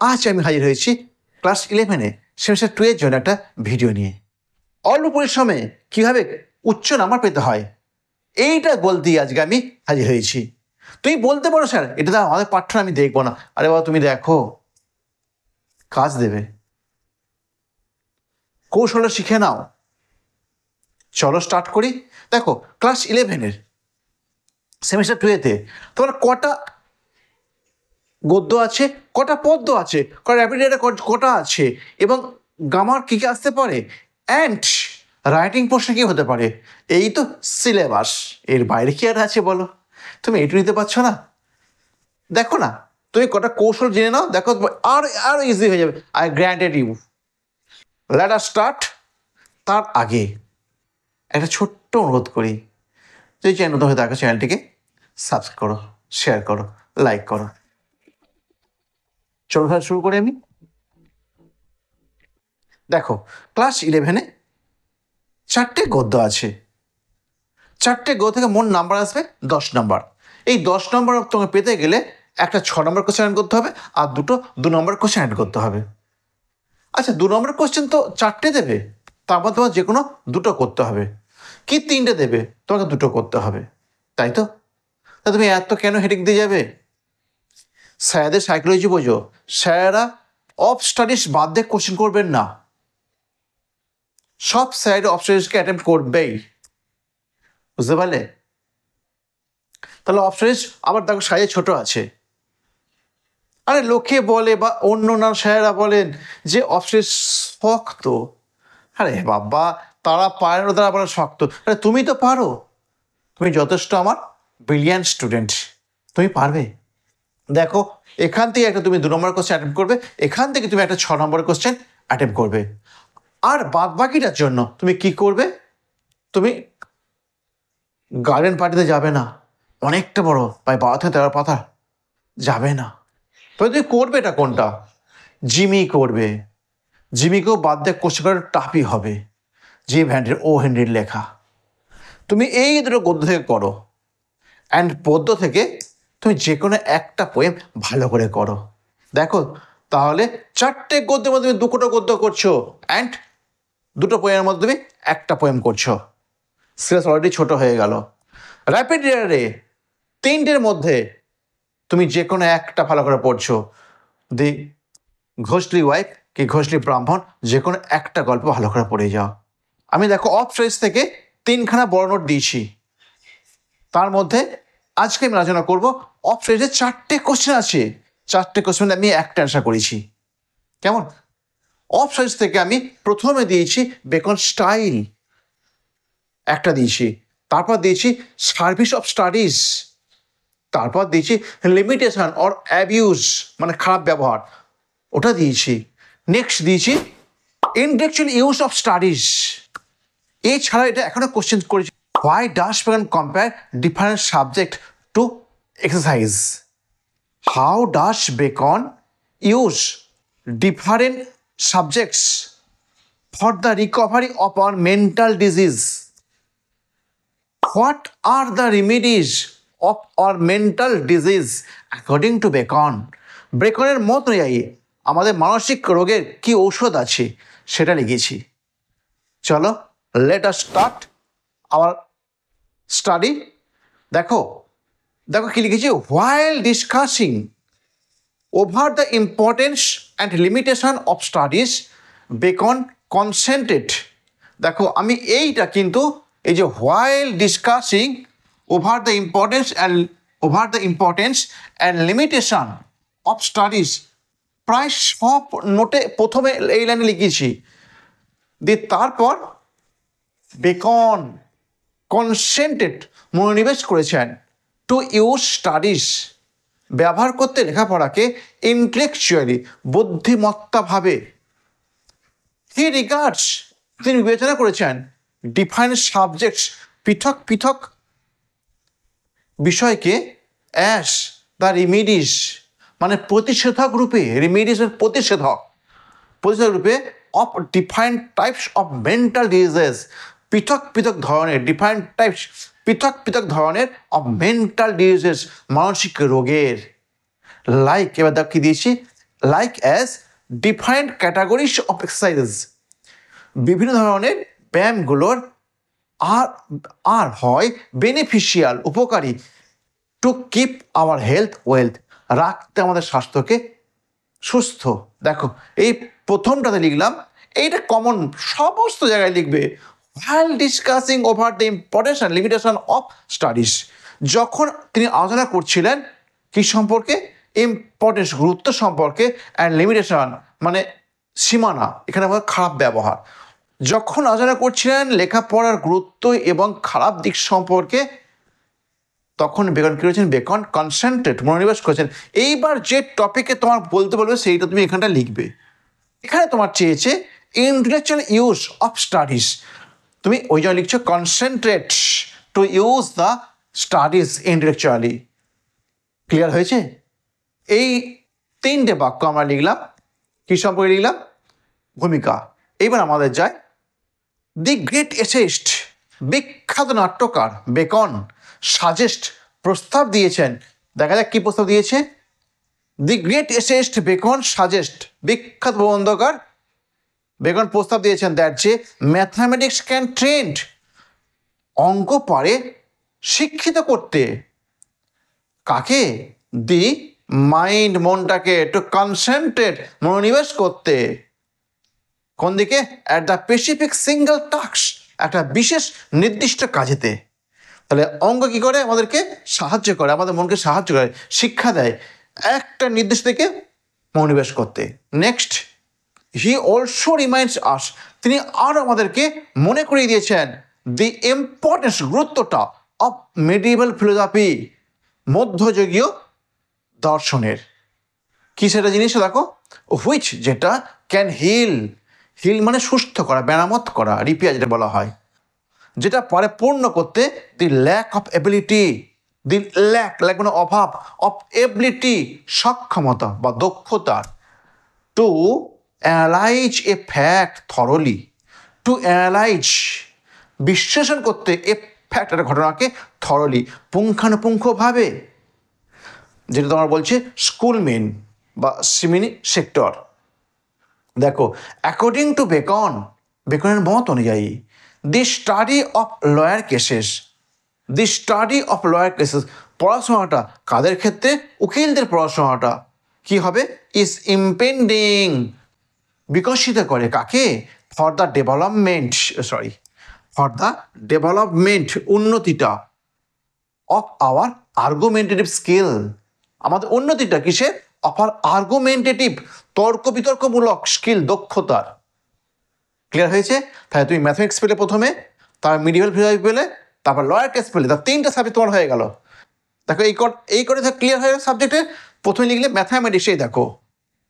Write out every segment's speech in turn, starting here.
আজ আমি হাজির হয়েছি ক্লাস 11-এ সেমিস্টার 2 এর জন্য একটা ভিডিও নিয়ে। অল্প পরিশ্রমে কীভাবে উচ্চ নাম্বার পেতে হয় এইটা বলতেই আজকে আমি হাজির হয়েছি। তুমি বলতে পারো স্যার এটা তো আমাদের পাঠ্য আমি দেখবো না। আরে বাবা তুমি দেখো, কাজ দেবে, কৌশলটা শিখে নাও। চলো স্টার্ট করি। দেখো ক্লাস 11-এর সেমিস্টার 2-এতে তোমার কটা গদ্য আছে, কটা পদ্য আছে, কটা র্যাপিড রাইটার কটা আছে, এবং গ্রামার কী কী আসতে পারে, অ্যান্ড রাইটিং প্রশ্ন কী হতে পারে, এই তো সিলেবাস। এর বাইরে কি আর আছে বলো? তুমি এইটু নিতে পারছো না? দেখো না, তুমি কটা কৌশল জেনে নাও, দেখো আরও ইজি হয়ে যাবে। I granted you. Let us start. তার আগে একটা ছোট্ট অনুরোধ করি, যদি চ্যানেল নতুন হয়ে থাকো চ্যানেলটিকে সাবস্ক্রাইব করো, শেয়ার করো, লাইক করো। চলো তাহলে শুরু করি আমি। দেখো ক্লাস 11-এ 4টে গদ্য আছে। 4টে গদ্য থেকে মোট নাম্বার আসবে 10 নাম্বার। এই 10 নাম্বার তোমাকে পেতে গেলে একটা 6 নম্বর কোশ্চেন অ্যাড করতে হবে আর 2 নম্বর কোশ্চেন অ্যাড করতে হবে। আচ্ছা 2 নম্বর কোশ্চেন তো 4টে দেবে, তারপর তোমার যে কোনো 2টো করতে হবে। কি 3টে দেবে, তোমাকে 2টো করতে হবে, তাই তো? তা তুমি এত কেন হেডেক দিয়ে যাবে? স্যারদের সাইকোলজি বোঝো। স্যারেরা অফ স্টাডিজ বাদ দিয়ে কোশ্চেন করবেন না। সব স্যার অফ স্টাডিজকে অ্যাটেম্প করবেই, বুঝতে পারলে? তাহলে অফ স্টাডিজ আবার দেখো সাইজে ছোট আছে। আরে লোকে বলে বা অন্য স্যারেরা বলেন যে অফ স্টাডিজ শক্ত। আরে বাবা, তারা পারে না, তারা বলে শক্ত। আরে তুমি তো পারো, তুমি যথেষ্ট আমার ব্রিলিয়ান্ট স্টুডেন্ট, তুমি পারবে। দেখো এখান থেকে একটা তুমি 2 নম্বর কোশ্চেন অ্যাটেম্প করবে, এখান থেকে তুমি একটা 6 নম্বর কোশ্চেন অ্যাটেম্প করবে। আর বাদ বাকিটার জন্য তুমি কি করবে? তুমি গার্ডেন পার্টিতে যাবে না, অনেকটা বড় প্রায় 12 থেকে 13 পাতা, যাবে না। তবে তুমি করবে এটা কোনটা? জিমি করবে। জিমিকেও বাদ দিয়ে কোশ্চেন করার টাফই হবে, যে ভ্যান্ডের ও হেনরির লেখা। তুমি এই 2টো গদ্য থেকে করো, অ্যান্ড পদ্য থেকে তুমি যে কোনো একটা পোয়েম ভালো করে করো। দেখো তাহলে 4টে গদ্যের মধ্যে তুমি 2টো গদ্য করছো, অ্যান্ড 2টো পোয়েমের মধ্যে তুমি একটা পোয়েম করছো। সিলেবাস অলরেডি ছোট হয়ে গেল। র্যাপিড রিডারে 3টের মধ্যে তুমি যে কোনো একটা ভালো করে পড়ছো। দি ঘোষলি ওয়াইফ কি ঘোষলি ব্রাহ্মণ, যে কোনো একটা গল্প ভালো করে পড়ে যাও। আমি দেখো অফ স্টাডিজ থেকে 3খানা বড় নোট দিয়েছি, তার মধ্যে আজকে আমি আলোচনা করবো অফ স্টাডিজে 4টে কোশ্চেন আছে। 4টে কোশ্চেন আমি একটা অ্যান্সার করেছি। কেমন? অফ স্টাডিজ থেকে আমি প্রথমে দিয়েছি বেকন স্টাইল, একটা দিয়েছি। তারপর দিয়েছি সার্ভিস অফ স্টাডিজ। তারপর দিয়েছি লিমিটেশন অর অ্যাবিউজ, মানে খারাপ ব্যবহার, ওটা দিয়েছি। নেক্সট দিয়েছি ইনটেলেকচুয়াল ইউজ অফ স্টাডিজ। এছাড়া এটা এখনো কোশ্চেন করেছি, why does Bacon compare different subject to exercise. How does Bacon use different subjects for the recovery of our mental disease. What are the remedies of our mental disease according to Bacon. বেকনের মত অনুযায়ী আমাদের মানসিক রোগের কি ঔষধ আছে সেটা লিখেছি। চলো let us start our study. দেখো দেখো কি লিখেছি, while discussing over the importance and limitation of studies Bacon concentrated. দেখো আমি এইটা কিন্তু এই যে while discussing over the importance and limitation of studies প্রায় সব নোটে প্রথমে এই লাইনে লিখেছি। দিয়ে তারপর বেকন কনসেন্টেড, মনোনিবেশ করেছেন, টু ইউজ স্টাডিজ, ব্যবহার করতে লেখাপড়াকে, ইন্টেলেকচুয়ালি, বুদ্ধিমত্তাভাবে। হি রিগার্ডস, তিনি বিবেচনা করেছেন, ডিফারেন্ট সাবজেক্টস, পৃথক পৃথক বিষয়কে, অ্যাস দ্য রেমিডিস, মানে প্রতিষেধক রূপে, রেমিডিস প্রতিষেধক, প্রতিষেধক রূপে of different types of mental diseases, পৃথক পৃথক ধরনের, ডিফারেন্ট টাইপস, পৃথক পৃথক ধরনের অফ মেন্টাল ডিজিজেস, মানসিক রোগের। লাইক, এবার দেখ কি দিয়েছি, like as different categories of exercises, বিভিন্ন ধরনের ব্যায়ামগুলোর আর আর হয় বেনিফিশিয়াল, উপকারী, to keep our health wealth, রাখতে আমাদের স্বাস্থ্যকে সুস্থ। দেখো এই প্রথমটাতে লিখলাম, এইটা কমন সমস্ত জায়গায় লিখবে, while discussing over the importance and limitation of studies, যখন তিনি আলোচনা করছিলেন কি সম্পর্কে, ইম্পর্টেন্স গুরুত্ব সম্পর্কে, অ্যান্ড লিমিটেশন মানে সীমানা, এখানে আমাদের খারাপ ব্যবহার, যখন আলোচনা করছিলেন লেখাপড়ার গুরুত্ব এবং খারাপ দিক সম্পর্কে, তখন বেকন কী করেছেন, বেকন কনসেন্ট্রেট, মনোনিবেশ করেছেন। এইবার যে টপিকে তোমার বলতে বলবে সেইটা তুমি এখানটা লিখবে। এখানে তোমার চেয়েছে ইন্টেলেকচুয়াল ইউজ অফ স্টাডিজ, তুমি ওই জন্য লিখছো concentrate to use the studies intellectually. Clear হয়েছে? এই তিনটে বাক্য আমরা লিখলাম, কী সম্পর্কে লিখলাম, ভূমিকা। এইবার আমাদের যায় দি গ্রেট এসেইস্ট, বিখ্যাত নাট্যকার বেকন সাজেস্ট, প্রস্তাব দিয়েছেন। দেখা যাক কী প্রস্তাব দিয়েছে। দি গ্রেট এসেইস্ট বেকন সাজেস্ট, বিখ্যাত প্রবন্ধকার বেকন প্রস্তাব দিয়েছেন দ্যাট যে ম্যাথামেটিক্স ক্যান ট্রেন্ড, অঙ্ক পারে শিক্ষিত করতে কাকে, দি মাইন্ড, মনটাকে, টু কনসেন্ট্রেট, মনোনিবেশ করতে কোন দিকে, at the specific single task, একটা বিশেষ নির্দিষ্ট কাজেতে। তাহলে অঙ্ক কী করে, আমাদেরকে সাহায্য করে, আমাদের মনকে সাহায্য করে, শিক্ষা দেয় একটা নির্দিষ্ট থেকে মনোনিবেশ করতে। Next, he also reminds us, তিনি আরও আমাদেরকে মনে করিয়ে দিয়েছেন দি ইম্পর্টেন্স, গুরুত্বটা অফ মেডিভেল ফিলোসফি, মধ্যযুগীয় দর্শনের। কী সেটা জিনিস দেখো, হুইচ যেটা ক্যান হিল, হিল মানে সুস্থ করা, মেরামত করা, রিপেয়ার যেটা বলা হয়, যেটা পারে পূর্ণ করতে the lack of ability, the lack মানে অভাব, অফ এবিলিটি সক্ষমতা বা দক্ষতার, to analyse a fact thoroughly, to analyse বিশ্লেষণ করতে, এ ফ্যাক্ট একটা ঘটনাকে থরলি পুঙ্খানুপুঙ্খভাবে, যেটা তোমার বলছে স্কুলমেন বা সিমিনি সেক্টর। দেখো অ্যাকর্ডিং টু বেকন, বেকনের মত অনুযায়ী, দি study of lawyer cases, the study of lawyer cases, পড়াশোনাটা কাদের ক্ষেত্রে, উকিলদের পড়াশোনাটা কি হবে, ইজ ইম্পেন্ডিং, বিকশিত করে কাকে, for the development, for the development, উন্নতিটা, অফ আওয়ার আর্গুমেন্টেটিভ স্কিল, আমাদের উন্নতিটা কিসে, অফ আর আর্গুমেন্টেটিভ, তর্ক বিতর্কমূলক স্কিল, দক্ষতার। ক্লিয়ার হয়েছে? তাহলে তুমি ম্যাথমেটিক্স পেলে প্রথমে, তারপর মিডিয়াল ফিলোসফি পেলে, তারপর লয়ার কেস পেলে, তার তিনটা সাবজেক্ট তোমার হয়ে গেল। দেখো এই করে ক্লিয়ার হয়ে সাবজেক্টে প্রথমে লিখলে ম্যাথামেটিক্স, এই দেখো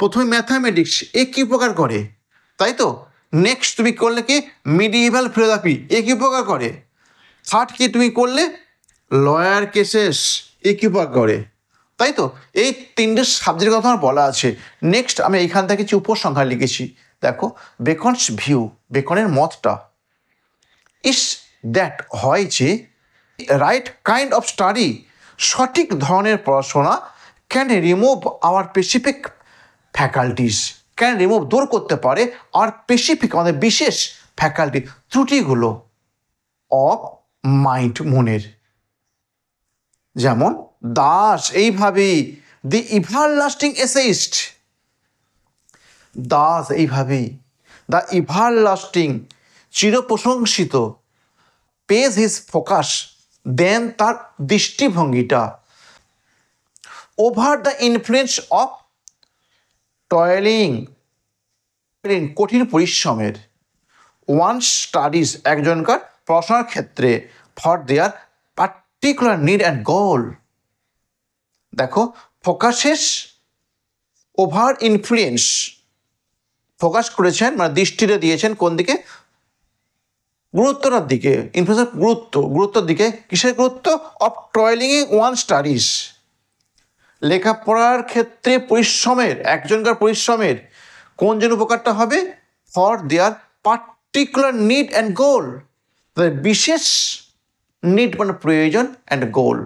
প্রথমে ম্যাথামেটিক্স, এ কী উপকার করে, তাই তো। নেক্সট তুমি করলে কি মিডিয়েভাল ফিলোসফি, এ কী উপকার করে। থার্ড কি তুমি করলে লয়ার কেসেস, এ কী উপকার করে, তাই তো। এই তিনটে সাবজেক্টের কথা আমার বলা আছে। নেক্সট আমি এইখান থেকে কিছু উপসংহার লিখেছি। দেখো বেকনস ভিউ, বেকনের মতটা ইস দ্যাট, হয় যে রাইট কাইন্ড অফ স্টাডি, সঠিক ধরনের পড়াশোনা, can remove our specific faculties, can remove, দূর করতে পারে, আর স্পেসিফিক আমাদের বিশেষ ফ্যাকাল্টি, ত্রুটিগুলো, অফ মাইন্ড, মনের। যেমন দাস এইভাবেই, দি ইভারলাস্টিং এসেইস্ট, দাস এইভাবেই, দ্য ইভারলাস্টিং, চিরপ্রশংসিত, পেজ হিজ ফোকাস, দেন তার দৃষ্টিভঙ্গিটা, over the influence of toiling, কঠিন পরিশ্রমের, ওয়ান স্টাডিজ, একজনকার পড়াশোনার ক্ষেত্রে, for their particular need and goal. দেখো ফোকাসেস, ওভার ইনফ্লুয়েন্স, ফোকাস করেছেন মানে দৃষ্টিটা দিয়েছেন কোন দিকে, গুরুত্বটার দিকে, ইনফ্লুয়েন্সের গুরুত্বর দিকে, কিসের গুরুত্ব, অফ টয়েলিং ওয়ান স্টাডিজ, লেখাপড়ার ক্ষেত্রে পরিশ্রমের, একজনকার পরিশ্রমের কোন জন্য উপকারটা হবে, for their particular need and goal, তাদের বিশেষ নিড মানে প্রয়োজন, অ্যান্ড গোল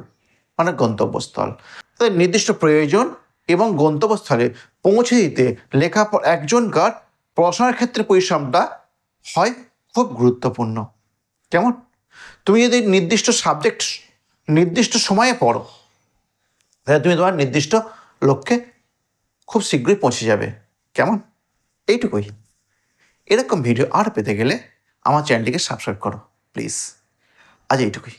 মানে গন্তব্যস্থল, তাদের নির্দিষ্ট প্রয়োজন এবং গন্তব্যস্থলে পৌঁছে দিতে একজনকার পড়াশোনার ক্ষেত্রে পরিশ্রমটা হয় খুব গুরুত্বপূর্ণ। কেমন? তুমি যদি নির্দিষ্ট সাবজেক্ট নির্দিষ্ট সময়ে পড়ো, তাহলে তুমি তোমার নির্দিষ্ট লক্ষ্যে খুব শীঘ্রই পৌঁছে যাবে। কেমন? এইটুকুই। এরকম ভিডিও আর পেতে গেলে আমার চ্যানেলটিকে সাবস্ক্রাইব করো প্লিজ। আজ এইটুকুই।